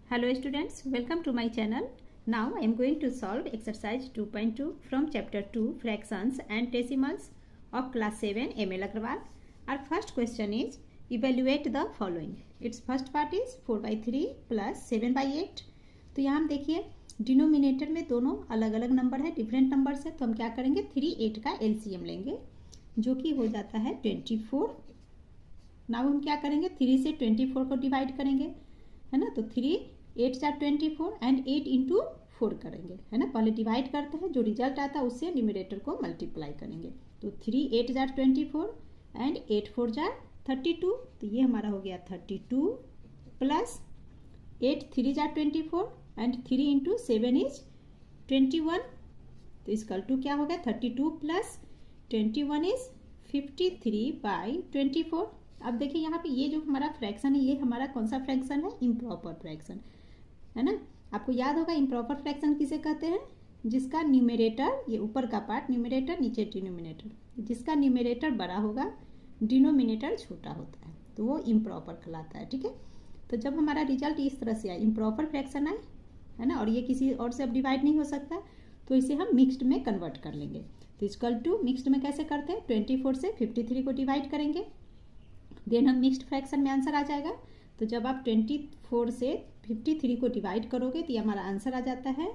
Hello students, welcome to my channel. Now I am going to solve exercise 2.2 from chapter 2 fractions and decimals of class 7 ML Agrawal. Our first question is evaluate the following. Its first part is 4/3 plus 7/8. तो यहाँ हम देखिए denominator में दोनों अलग अलग number है, different numbers है, तो हम क्या करेंगे 3 8 का एलसीएम लेंगे जो कि हो जाता है 24. नाउ हम क्या करेंगे 3 से 24 को डिवाइड करेंगे, है ना. तो 3 8 × 24 एंड 8 × 4 करेंगे, है ना. पहले डिवाइड करते हैं, जो रिजल्ट आता है उससे न्यूमरेटर को मल्टीप्लाई करेंगे. तो 3 8 × 24 एंड 8 4 × 32. तो ये हमारा हो गया 32 प्लस 8 3 × 24 एंड 3 × 7 इज 21. तो इसका टू क्या होगा 32 प्लस 21 इज 53/24. अब देखिए यहाँ पे ये जो हमारा फ्रैक्शन है, ये हमारा कौन सा फ्रैक्शन है, इम्प्रॉपर फ्रैक्शन, है ना. आपको याद होगा इम्प्रॉपर फ्रैक्शन किसे कहते हैं, जिसका न्यूमरेटर, ये ऊपर का पार्ट न्यूमरेटर, नीचे डिनोमिनेटर, जिसका न्यूमरेटर बड़ा होगा डिनोमिनेटर छोटा होता है, तो वो इम्प्रॉपर कहलाता है. ठीक है. तो जब हमारा रिजल्ट इस तरह से आए, इम्प्रॉपर फ्रैक्शन आए, है ना, और ये किसी और से अब डिवाइड नहीं हो सकता, तो इसे हम मिक्स्ड में कन्वर्ट कर लेंगे. तो इक्वल टू मिक्स्ड में कैसे करते हैं, 24 से 53 को डिवाइड करेंगे, देन हम मिक्स्ड फ्रैक्शन में आंसर आ जाएगा. तो जब आप 24 से 53 को डिवाइड करोगे तो ये हमारा आंसर आ जाता है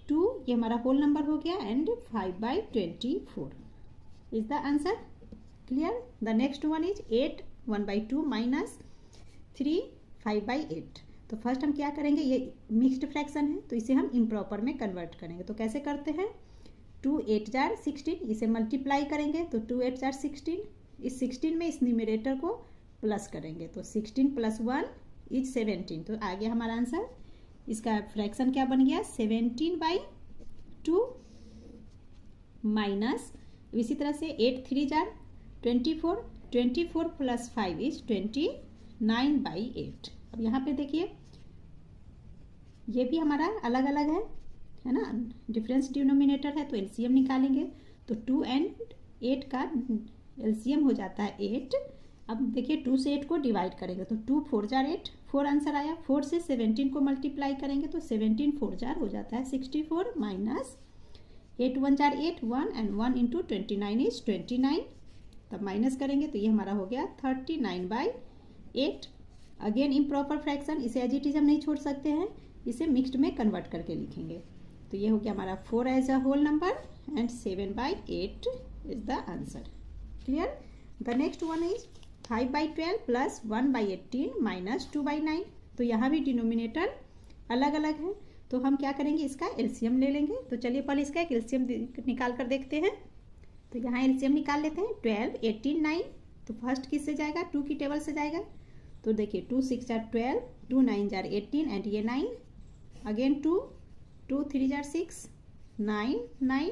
2. ये हमारा होल नंबर हो गया and 5/24 is the answer. Clear. The next one is 8 1/2 minus 3 5/8. तो फर्स्ट हम क्या करेंगे, ये मिक्स्ड फ्रैक्शन है तो इसे हम इम्प्रॉपर में कन्वर्ट करेंगे. तो कैसे करते हैं, 2 8 × 16, इसे मल्टीप्लाई करेंगे तो 2 8 × 16. इस 16 में इस न्यूमरेटर को प्लस करेंगे तो 16 + 1 इज 17. तो आ गया हमारा आंसर. इसका फ्रैक्शन क्या बन गया 17/2 माइनस, इसी तरह से 8 3 × 24, 24 + 5 इज 29/8. अब यहाँ पे देखिए ये भी हमारा अलग अलग है ना, डिफरेंस डिनोमिनेटर है, तो एलसीएम निकालेंगे. तो 2 एंड 8 का एलसीएम हो जाता है 8. अब देखिए 2 से 8 को डिवाइड करेंगे तो 2 4 × 8, 4 आंसर आया. 4 से 17 को मल्टीप्लाई करेंगे तो 17 4 × हो जाता है 64 माइनस 8 1 × 8 1 एंड 1 × 29 इज 29. तब माइनस करेंगे तो ये हमारा हो गया 39/8. अगेन इम्प्रॉपर फ्रैक्शन, इसे एज इट इज हम नहीं छोड़ सकते हैं, इसे मिक्स्ड में कन्वर्ट करके लिखेंगे. तो ये हो गया हमारा 4 as a whole number and 7/8 is the answer. Clear. The next one is 5/12 plus 1/18 minus 2/9. तो यहाँ भी डिनोमिनेटर अलग अलग है, तो हम क्या करेंगे इसका एलसीएम ले लेंगे. तो चलिए पहले इसका एक एलसीएम निकाल कर देखते हैं. तो यहाँ एलसीएम निकाल लेते हैं. 12 18 9. तो फर्स्ट किससे जाएगा, 2 की टेबल से जाएगा. तो देखिए 2 6 × 12, 2 9 × 18 एंड ये 9, अगेन 2 2 3 × 6 9 9.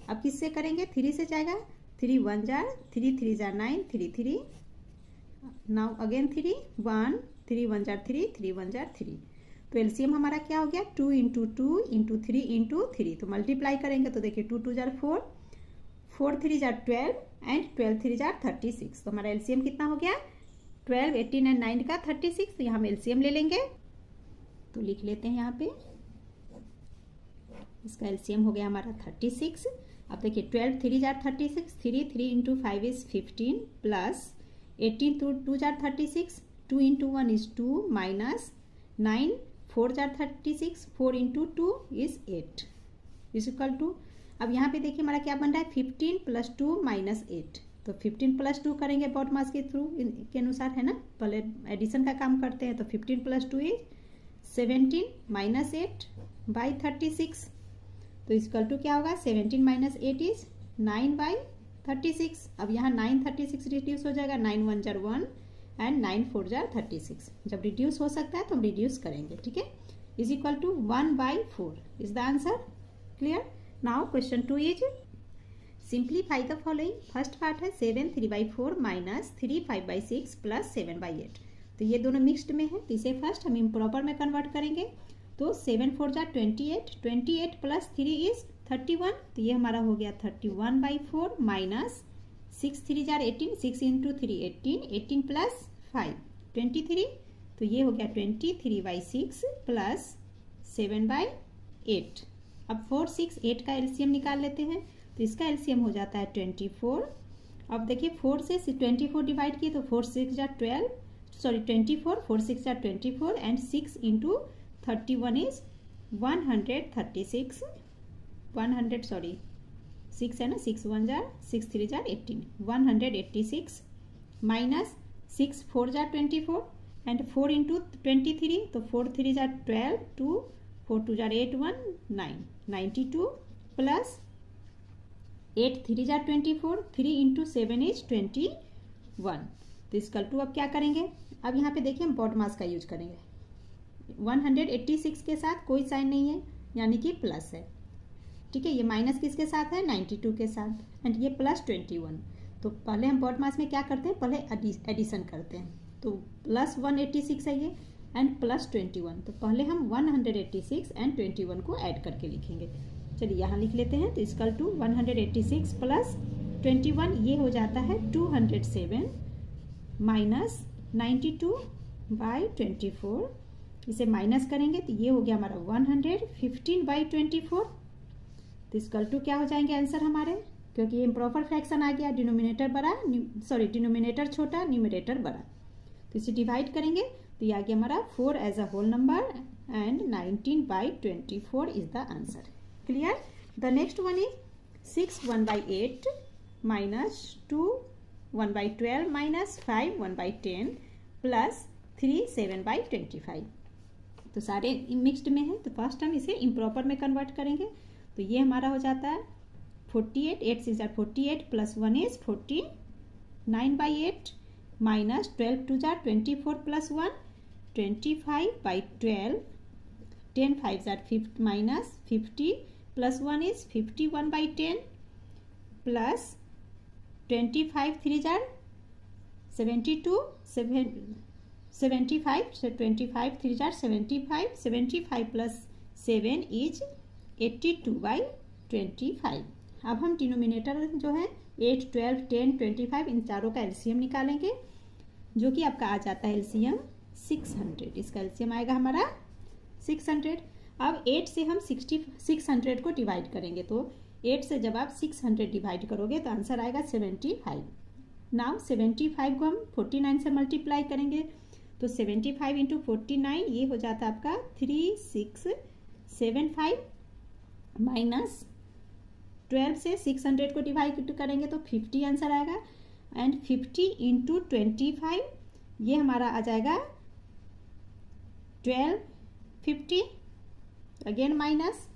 अब किससे करेंगे, 3 से जाएगा. 3 1 × 3 3 × 9 3 3. Now again 3 1 3 1 × 3 3 1 × 3. तो एलसीएम हमारा क्या हो गया 2 × 2 × 3 × 3. तो मल्टीप्लाई करेंगे तो देखिए 2 2 × 4, 4 3 × 12 एंड 12 3 × 36. तो हमारा एलसीएम कितना हो गया 12 18 एंड 9 का 36. तो यहाँ हम एलसीएम ले लेंगे. तो लिख लेते हैं यहाँ पे, इसका एलसीएम हो गया हमारा 36. अब देखिए 12 3 × 36, 3 3 × 5 is 15 plus 18 2 × 36, 2 × 1 is 2 minus 9 4 × 36, 4 × 2 is 8 is equal to. अब यहाँ पे देखिए हमारा क्या बन रहा है 15 + 2 - 8. तो 15 + 2 करेंगे बॉड मास के थ्रू के अनुसार, है ना. पहले एडिशन का काम करते हैं. तो 15 + 2 इज 17 - 8/36. तो इक्वल टू क्या होगा 17 - 8 इज 9/36. अब यहाँ 9/36 रिड्यूस हो जाएगा. 9 1 × 1 एंड 9 4 × 36. जब रिड्यूस हो सकता है तो हम रिड्यूस करेंगे. ठीक है. Is equal to 1/4 is the answer. Clear. Now question 2 is simplify the following. First part है 7 3/4 माइनस 3 5/6 प्लस 7/8. तो ये दोनों मिक्स्ड में है, तो इसे फर्स्ट हम इम्प्रॉपर में कन्वर्ट करेंगे. तो 7 4 × 28, 28 प्लस 3 इज 31. तो ये हमारा हो गया 31/4 माइनस 6 3 × 18, 6 × 3 18, 18 प्लस 5 23. तो ये हो गया 23/6 प्लस 7/8। अब 4, 6, 8 का एलसीएम निकाल लेते हैं, तो इसका एलसीएम हो जाता है 24। अब देखिए 4 से 24 डिवाइड किए तो 4 6 जा 12, सॉरी 24, 4 6 जा 24 एंड 6 इंटू 31 इज 136, 100 सॉरी 6 है ना, 6 1 जा 6 3 जा 18, 186 माइनस 6 4 जा 24 एंड 4 इंटू 23, तो 4 3 जा 12, 2 4 2 जा 8 1 9, 92 प्लस 8 3 जा 24, 3 इंटू 7 इज 21। तो इसकल टू अब क्या करेंगे, अब यहाँ पे देखिए हम बॉड मास का यूज करेंगे। 186 के साथ कोई साइन नहीं है यानी कि प्लस है, ठीक है। ये माइनस किसके साथ है, 92 के साथ, एंड ये प्लस 21। तो पहले हम बॉड मास में क्या करते हैं, पहले एडिशन करते हैं। तो प्लस 186 है ये एंड प्लस 21, तो पहले हम 186 एंड 21 को ऐड करके लिखेंगे। चलिए यहाँ लिख लेते हैं। तो इसकल टू 186 प्लस 21 ये हो जाता है 207 माइनस 92/24। इसे माइनस करेंगे तो ये हो गया हमारा 115/24। तो इसकल टू क्या हो जाएंगे आंसर हमारे, क्योंकि ये इम्प्रॉपर फ्रैक्शन आ गया, डिनोमिनेटर बड़ा, सॉरी डिनोमिनेटर छोटा न्यूमरेटर बड़ा, तो इसे डिवाइड करेंगे तो ये आ गया हमारा 4 as a whole number and 19/24 is the answer. Clear. The next one is 6 1/8 minus 2 1/12 minus 5 1/10 plus 3 7/25। तो सारे मिक्स्ड में है, तो फर्स्ट हम इसे इम्प्रॉपर में कन्वर्ट करेंगे। तो ये हमारा हो जाता है 48, 8 6 जा 48 प्लस 1 इज 49/8 माइनस 12 2 जा 24 प्लस 1 25/12, 10 5 जा 50 माइनस 50 प्लस 1 इज 51/10 प्लस 25 3 जा 72 75, so 25 3 जा 75, 75 प्लस 7 इज 82/25। अब हम डिनोमिनेटर जो है 8 12 10 25 इन चारों का एलसीएम निकालेंगे, जो कि आपका आ जाता है एलसीएम 600। इसका एलसीएम आएगा हमारा 600। अब 8 से हम 600 को डिवाइड करेंगे, तो 8 से जब आप 600 डिवाइड करोगे तो आंसर आएगा 75। नाउ 75 को हम 49 से मल्टीप्लाई करेंगे, तो 75 इंटू 49 ये हो जाता है आपका 3675 माइनस 12 से 600 को डिवाइड करेंगे तो 50 आंसर आएगा, एंड 50 इंटू 25 ये हमारा आ जाएगा 1250, अगेन माइनस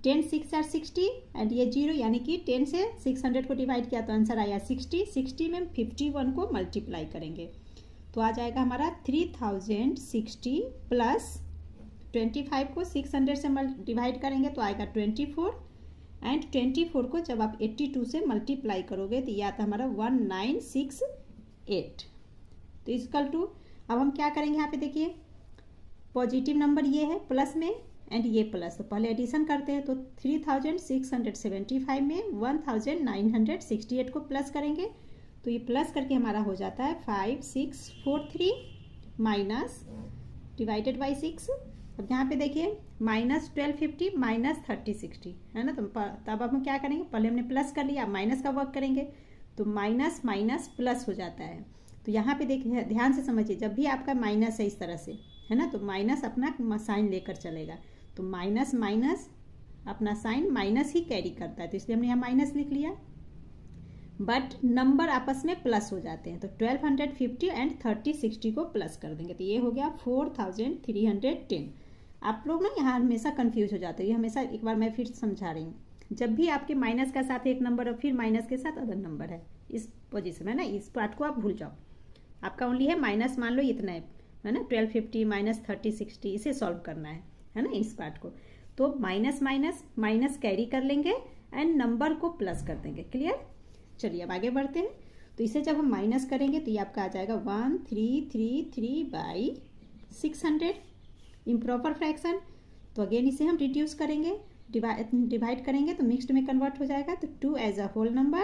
10 6 are 60 एंड ये 0 यानी कि 10 से 600 को डिवाइड किया तो आंसर आया 60। 60 में 51 को मल्टीप्लाई करेंगे तो आ जाएगा हमारा 3060 प्लस 25 को 600 से डिवाइड करेंगे तो आएगा 24, एंड 24 को जब आप 82 से मल्टीप्लाई करोगे तो ये आता हमारा 1968। तो इक्वल टू, अब हम क्या करेंगे यहाँ पे देखिए, पॉजिटिव नंबर ये है प्लस में एंड ये प्लस, तो पहले एडिशन करते हैं। तो 3675 में 1968 को प्लस करेंगे तो ये प्लस करके हमारा हो जाता है 5643 माइनस डिवाइडेड बाई 6। अब यहाँ पे देखिए माइनस 1250 माइनस 3060 है ना, तो तब अब हम क्या करेंगे, पहले हमने प्लस कर लिया, माइनस का वर्क करेंगे तो माइनस माइनस प्लस हो जाता है। तो यहाँ पे देखिए ध्यान से समझिए, जब भी आपका माइनस है इस तरह से है ना, तो माइनस अपना साइन लेकर चलेगा, तो माइनस माइनस अपना साइन माइनस ही कैरी करता है, तो इसलिए हमने यहाँ माइनस लिख लिया। बट नंबर आपस में प्लस हो जाते हैं, तो 1250 एंड 3060 को प्लस कर देंगे तो ये हो गया 4310। आप लोग ना यहाँ हमेशा कंफ्यूज हो जाते हैं, ये हमेशा एक बार मैं फिर समझा रही हूँ, जब भी आपके माइनस का साथ एक नंबर और फिर माइनस के साथ अदर नंबर है इस पोजीशन में ना, इस पार्ट को आप भूल जाओ। आपका ओनली है माइनस, मान लो इतना है ना, 1250 माइनस 3060 इसे सॉल्व करना है ना इस पार्ट को। तो माइनस माइनस माइनस कैरी कर लेंगे एंड नंबर को प्लस कर देंगे। क्लियर। चलिए अब आगे बढ़ते हैं। तो इसे जब हम माइनस करेंगे तो ये आपका आ जाएगा 1333/600 इम्प्रॉपर फ्रैक्शन। तो अगेन इसे हम रिड्यूस करेंगे, डिवाइड करेंगे तो मिक्स्ड में कन्वर्ट हो जाएगा, तो 2 as a whole number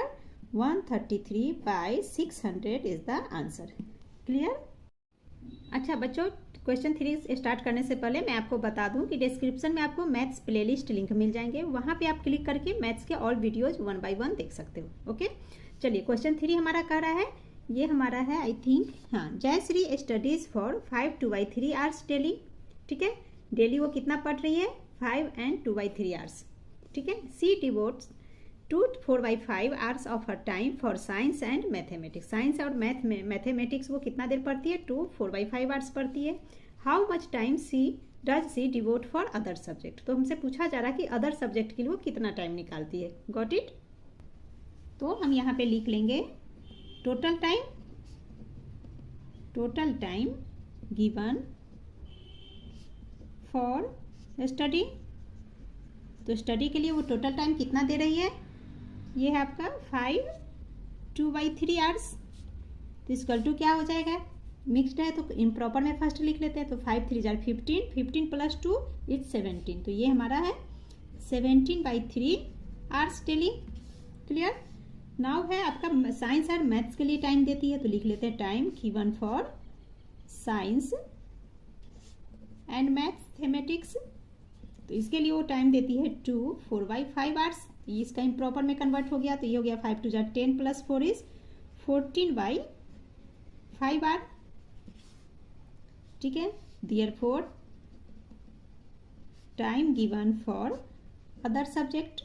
133/600 is the answer. Clear. अच्छा बच्चों, क्वेश्चन 3 स्टार्ट करने से पहले मैं आपको बता दूं कि डिस्क्रिप्शन में आपको मैथ्स प्लेलिस्ट लिंक मिल जाएंगे, वहां पे आप क्लिक करके मैथ्स के ऑल वीडियोज 1 बाय 1 देख सकते हो। ओके, चलिए क्वेश्चन 3 हमारा कह रहा है, ये हमारा है आई थिंक, हाँ, Jayashree studies for 5 2/3 hours daily. ठीक है, डेली वो कितना पढ़ रही है, 5 and 2/3 आवर्स। ठीक है, she devotes 2 4/5 hours of her time for science and mathematics. Science और मैथमेटिक्स वो कितना देर पढ़ती है, 2 4/5 आवर्स पढ़ती है। How much time does she devote for other subject. तो हमसे पूछा जा रहा है कि अदर सब्जेक्ट के लिए वो कितना टाइम निकालती है। Got it. तो हम यहाँ पे लिख लेंगे total time given for study. तो स्टडी के लिए वो टोटल टाइम कितना दे रही है, ये है आपका 5 2/3 आवर्स। तो इसकल टू क्या हो जाएगा, मिक्सड है तो इम्प्रॉपर में फर्स्ट लिख लेते हैं। तो 5 3 जार 15, 15 + 2 इज 17। तो ये हमारा है 17/3 आवर्स डेली। क्लियर। नाउ है आपका साइंस और मैथ्स के लिए टाइम देती है, तो लिख लेते हैं time given for science and mathematics. तो इसके लिए वो टाइम देती है 2 4/5 आवर्स। इसका इम्प्रॉपर में कन्वर्ट हो गया, तो ये हो गया 5 2 जार 10 + 4 इज 14/5 आवर। ठीक है, therefore time given for other subject.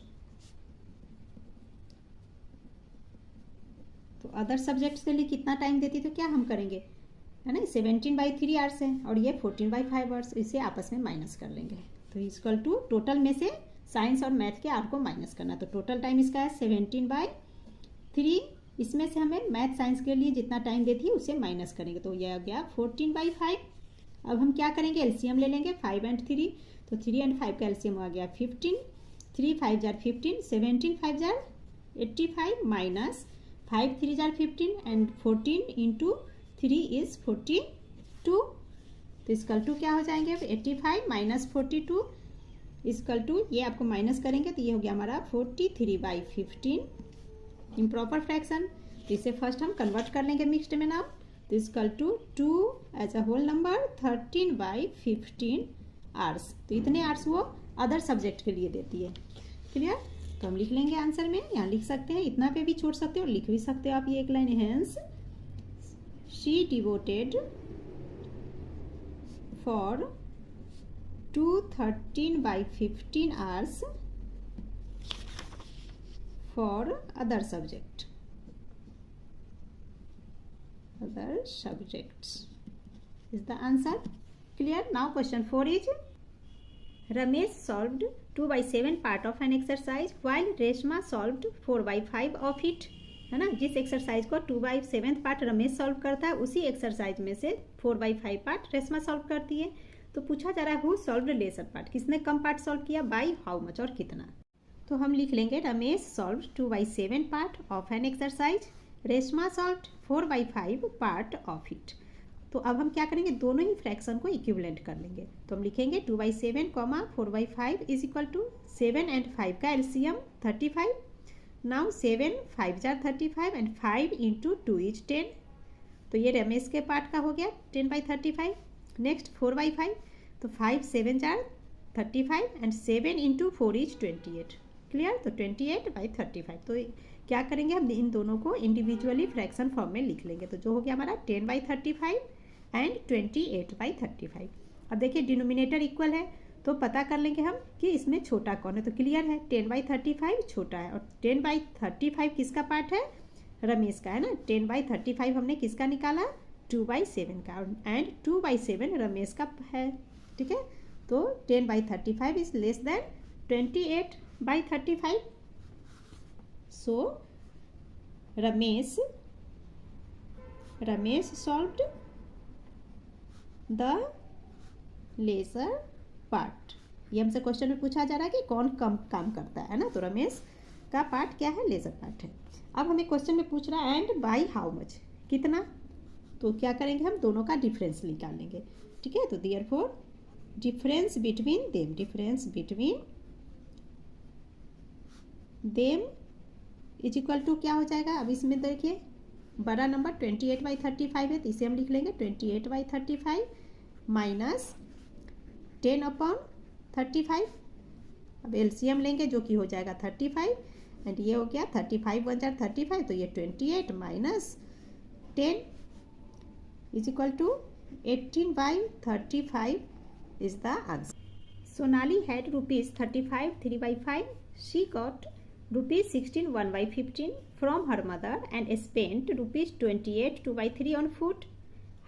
तो अदर सब्जेक्ट्स के लिए कितना टाइम देती, तो क्या हम करेंगे, है ना, 17/3 आवर्स है और ये 14/5 आवर्स, इसे आपस में माइनस कर लेंगे। तो इक्वल टू टोटल में से साइंस और मैथ के आर को माइनस करना। तो टोटल टाइम इसका है 17/3। इसमें से हमें मैथ साइंस के लिए जितना टाइम देती है उसे माइनस करेंगे, तो यह आ गया 14/5। अब हम क्या करेंगे, एलसीएम ले लेंगे 5 and 3। तो 3 and 5 का एलसीएम आ गया 15, 3 5 jar 15, 17 5 jar 85 minus 5 3 jar 15 and 14 into 3 is 42। तो इसकल टू क्या हो जाएंगे, 85 माइनस 42 इसकल टू, ये आपको माइनस करेंगे तो ये हो गया हमारा 43/15 इम्प्रॉपर फ्रैक्शन। तो इसे फर्स्ट हम कन्वर्ट कर लेंगे मिक्स्ड में नाउ। तो is equal to 2 as a whole number 13/15 hours. तो इतने आवर्स वो अदर सब्जेक्ट के लिए देती है। क्लियर। तो हम लिख लेंगे आंसर में, यहाँ लिख सकते हैं, इतना पे भी छोड़ सकते हो और लिख भी सकते हो आप ये एक line, hence she devoted for 2 13/15 hours for other subjects is the answer. Clear. Now question 4 is, Ramesh solved 2/7 part of an exercise while Reshma solved 4/5 of it. है ना, जिस एक्सरसाइज को 2/7 पार्ट रमेश सॉल्व करता है, उसी एक्सरसाइज में से 4/5 part Reshma solve करती है। तो पूछा जा रहा है हु सॉल्व्ड लेसर पार्ट, किसने कम पार्ट सॉल्व किया, बाय हाउ मच और कितना। तो हम लिख लेंगे Ramesh solved 2/7 part of an exercise, Reshma solved 4/5 part of it. तो अब हम क्या करेंगे, दोनों ही फ्रैक्शन को इक्विवेलेंट कर लेंगे। तो हम लिखेंगे 2/7, 4/5 इज इक्वल टू 7 and 5 का LCM 35। Now 7 5 jar 35 and 5 into 2 is 10। तो ये रमेश के पार्ट का हो गया 10/35। नेक्स्ट 4/5, तो 5 7 jar 35 and 7 into 4 is 28। Clear. तो 28/35। तो क्या करेंगे, हम इन दोनों को इंडिविजुअली फ्रैक्शन फॉर्म में लिख लेंगे। तो जो हो गया हमारा 10/35 एंड 28/35। अब देखिए डिनोमिनेटर इक्वल है, तो पता कर लेंगे हम कि इसमें छोटा कौन है। तो क्लियर है 10/35 छोटा है और 10/35 किसका पार्ट है, रमेश का, है ना। 10/35 हमने किसका निकाला, 2/7 का, एंड 2/7 रमेश का है। ठीक है। तो 10/35 is less than 28/35। So Ramesh solved the lesser part. ये हमसे क्वेश्चन में पूछा जा रहा है कि कौन कम काम करता है ना, तो रमेश का पार्ट क्या है, लेजर पार्ट है। अब हमें क्वेश्चन में पूछ रहा है एंड बाय हाउ मच, कितना। तो क्या करेंगे, हम दोनों का डिफरेंस निकालेंगे। ठीक है। तो therefore difference between them is equal to क्या हो जाएगा। अब इसमें देखिए बड़ा नंबर 28/35 है, तो इसे हम लिख लेंगे 28/35 माइनस 10/35। अब एलसीएम लेंगे जो कि हो जाएगा 35 एंड ये हो गया 35 1 जार 35 तो ये 28 minus 10 is equal to 18/35 is the answer. Sonali had rupees 35 3/5. She got rupees 16 1/15 from her mother and spent rupees 28 2/3 on food.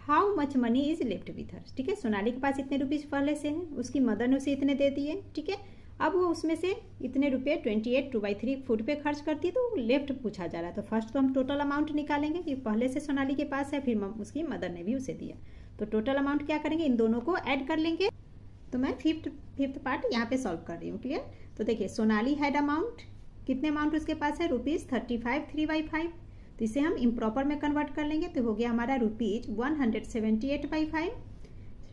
How much money is left with her? ठीक है, सोनाली के पास इतने रुपीज पहले से हैं, उसकी मदर ने उसे इतने दे दिए। ठीक है, अब वो उसमें से इतने रुपये 28 2/3 फूड पे खर्च करती है, तो लेफ्ट पूछा जा रहा है। तो फर्स्ट तो हम टोटल अमाउंट निकालेंगे कि पहले से सोनाली के पास है, फिर उसकी मदर ने भी उसे दिया। तो टोटल अमाउंट क्या करेंगे, इन दोनों को ऐड कर लेंगे। तो मैं फिफ्थ पार्ट यहाँ पे सॉल्व कर रही हूँ। क्लियर? तो देखिए, सोनाली हैड अमाउंट, कितने अमाउंट उसके पास है, रुपीज़ 35 3/5। तो इसे हम इम्प्रॉपर में कन्वर्ट कर लेंगे, तो हो गया हमारा rupees 178/5।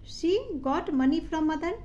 She got money from mother,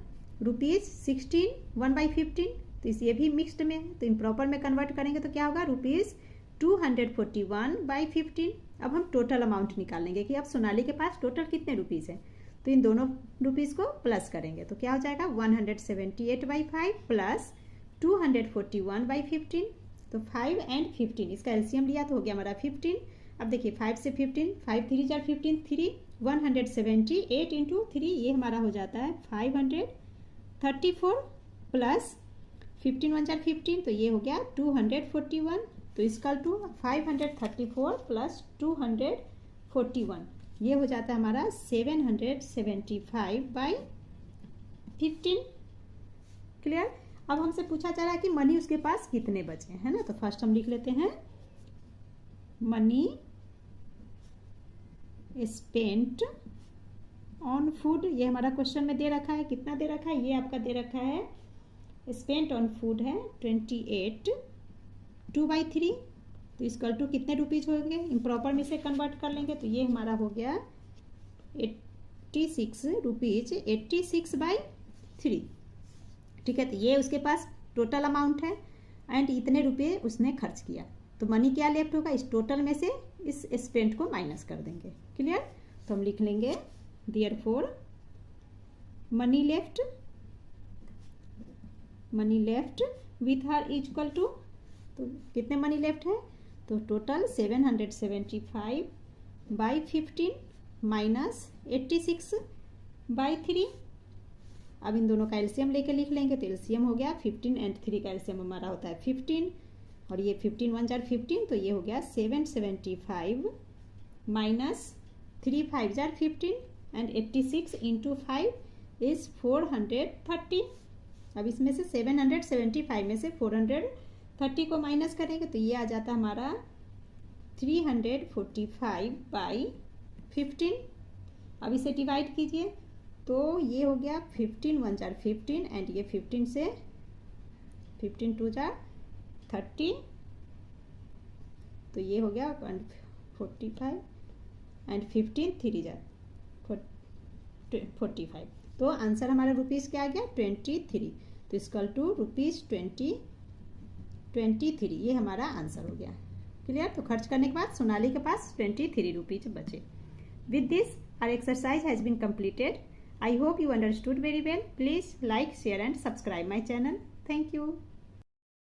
rupees 16 1/15। तो इस ये भी मिक्स्ड में, तो इम्प्रॉपर में कन्वर्ट करेंगे तो क्या होगा, रुपीज़ 241/15। अब हम टोटल अमाउंट निकालेंगे कि अब सोनाली के पास टोटल कितने रुपीज़ हैं। तो इन दोनों रुपीज़ को प्लस करेंगे तो क्या हो जाएगा, 178/5 प्लस 241/15। तो 5 एंड 15 इसका एलसीएम लिया तो हो गया हमारा 15। अब देखिए 5 से 15, 5 3 जार 15 3, 178 इंटू 3 ये हमारा हो जाता है 534 प्लस 15 1 जार 15 तो ये हो गया 241। तो इसका टू 534 प्लस 241 ये हो जाता है हमारा 775/15। क्लियर? अब हमसे पूछा जा रहा है कि मनी उसके पास कितने बचे हैं ना। तो फर्स्ट हम लिख लेते हैं मनी स्पेंट ऑन फूड। ये हमारा क्वेश्चन में दे रखा है, कितना दे रखा है, ये आपका दे रखा है स्पेंट ऑन फूड है 28 2/3। तो इसकल टू कितने रुपीज़ होंगे, इम्प्रॉपर में से कन्वर्ट कर लेंगे तो ये हमारा हो गया 86 रुपीज़ 86/3। ठीक है, तो ये उसके पास टोटल अमाउंट है एंड इतने रुपये उसने खर्च किया। तो मनी क्या लेफ्ट होगा, इस टोटल में से इस स्पेंट को माइनस कर देंगे। क्लियर? तो हम लिख लेंगे therefore money left with her is equal to, तो कितने मनी लेफ्ट है, तो टोटल 775/15 माइनस 86/3। अब इन दोनों का एलसीएम लेके लिख लेंगे तो एलसीएम हो गया 15 एंड 3 का एलसीएम हमारा होता है 15 और ये 15 1 जार 15 तो ये हो गया 775 minus 3 5 jar 15 and 86 into 5 is 430। अब इसमें से 775 में से 430 को माइनस करेंगे तो ये आ जाता है हमारा 345/15। अब इसे डिवाइड कीजिए तो ये हो गया 15 1 जार 15 एंड ये 15 से 15 2 जार 30 तो ये हो गया 145 एंड 15 3 जार 45। तो आंसर हमारा रुपीज़ क्या आ गया 23। तो इक्वल टू रुपीज़ 23 ये हमारा आंसर हो गया। क्लियर? तो खर्च करने के बाद सोनाली के पास 23 रुपीज़ बचे। With this our exercise has been completed. I hope you understood very well. Please like, share and subscribe my channel. Thank you.